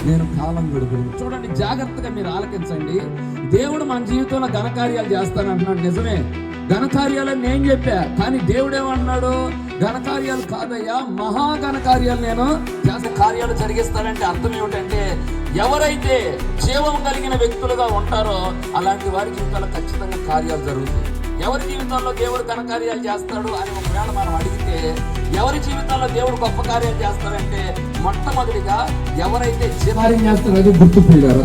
నేను కాలం గడుపును. చూడండి, జాగ్రత్తగా మీరు ఆలకించండి. దేవుడు మన జీవితంలో ఘనకార్యాలు చేస్తానంటున్నాడు, నిజమే. ఘనకార్యాలని నేను చెప్పా, కానీ దేవుడు ఏమన్నాడు? ఘనకార్యాలు కాదయ్యా, మహాఘనకార్యాలు నేను చేసే కార్యాలు జరిగిస్తానంటే అర్థం ఏమిటంటే, ఎవరైతే జీవం కలిగిన వ్యక్తులుగా ఉంటారో అలాంటి వారి జీవితాల్లో ఖచ్చితంగా కార్యాలు జరుగుతాయి. ఎవరి జీవితాల్లో దేవుడు ఘనకార్యాలు చేస్తాడు అని ఒకవేళ మనం అడిగితే, ఎవరి జీవితాల్లో దేవుడు గొప్ప కార్యాలు చేస్తాడంటే, మొట్టమొదటిగా ఎవరైతే కార్యం చేస్తారో అది గుర్తుపోయారు.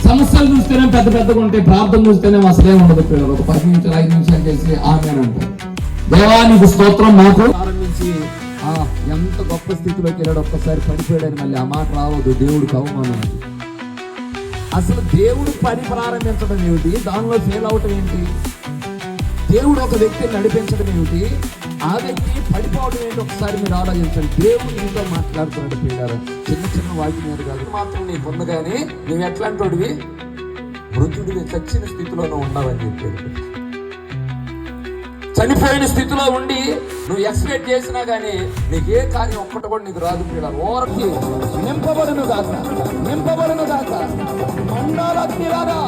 సమస్యలు చూస్తేనే పెద్ద పెద్దగా ఉంటాయి, ప్రార్థన చూస్తేనే అసలే ఉండదు. పిల్లలు ఒక 10 నిమిషాలు 5 నిమిషాలు చేసి ఆమెనంటారు. దేవానికి స్తోత్రం. మాకు ప్రారంభించి ఎంత గొప్ప స్థితిలోకి వెళ్ళాడు, ఒక్కసారి పడిపోయాడని మళ్ళీ ఆ మాట రావద్దు. దేవుడికి అవమానం. అసలు దేవుడు పని ప్రారంభించడం ఏమిటి, దానిలో ఫెయిల్ అవటం ఏంటి? దేవుడు ఒక వ్యక్తిని నడిపించడం ఏమిటి, ఆ వ్యక్తి పడిపోవడం ఏంటి? ఒకసారి మీరు ఆలోచించండి. దేవుడు నీతో మాట్లాడుతున్నాడు పిల్లలు, చిన్న చిన్న వాటి మీద కాదు. మాత్రం నీకు ఉండగానే నువ్వు ఎట్లాంటివి మృతుడివి, చచ్చిన స్థితిలోనూ ఉండవని చెప్పాడు. చనిపోయిన స్థితిలో ఉండి నువ్వు ఎక్స్పెక్ట్ చేసినా కానీ నీకు ఏ కార్యం ఒక్కటి కూడా నీకు రాదు పిల్లలు. ఓరకి నింపబడును గాక, నింపబడును గాక. మండల తీరారా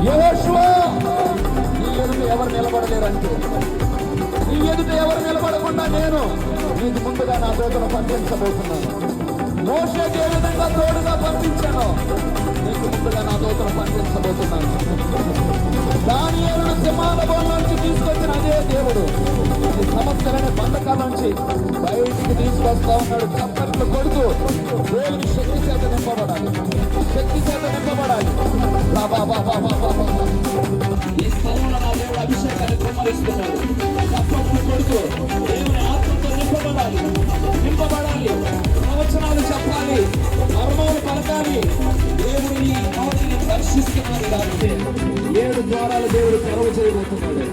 యెహోషువా, నీ ఎదుట ఎవరు నిలబడలేరంటే, నీ ఎదుట ఎవరు నిలబడకుండా నేను నీకు ముందుగా నా దూతను పంపించబోతున్నాను. మోషేకి ఏ విధంగా తోడుగా పంపించాను, నీకు ముందుగా నా దూతను పంపించబోతున్నాను. దానియేలును సింహాల బోల నుంచి తీసుకొచ్చిన అదే దేవుడు ఈ సమస్యలనే బంధకాల నుంచి బయటికి తీసుకొస్తా ఉన్నాడు. చప్పట్లు కొడుతూ దేవుని శక్తి చేత నింపబడాలి, శక్తి చేత నింపబడాలి. ఈ స్థలంలో నా దేవుడు అభిషేకాన్ని కుమ్మరిస్తున్నాడు. చప్పట్లు కొడుతూ దేవుని ఆత్మతో నింపబడాలి, నింపబడాలి. ప్రవచనాలు చెప్పాలి, మర్మాలు పలకాలి. దేవుడిని నోటిని దర్శిస్తున్నాడు కాబట్టి 7 ద్వారాలు దేవుడు తెరవ చేయబోతున్నాడు.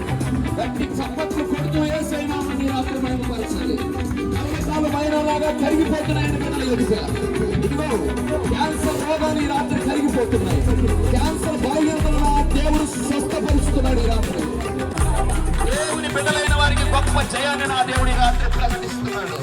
గట్టి చప్పట్లు కొడుతూ యేసయ్య నామమున రాత్రి మహిమపరచాలి. నమ్మకాలు మైనలాగా కరిగిపోతున్నాయని మనం ఎదుగా. ఇదిగో క్యాన్సర్ రోగాలు ఈ రాత్రి కరిగిపోతున్నాయి. క్యాన్సర్ బలహీనతలను దేవుడు స్వస్థపరుస్తున్నాడు ఈ రాత్రి. దేవుని బిడ్డలైన వారికి గొప్ప జయాన్ని నా దేవుడి రాత్రి ప్రకటిస్తున్నాడు.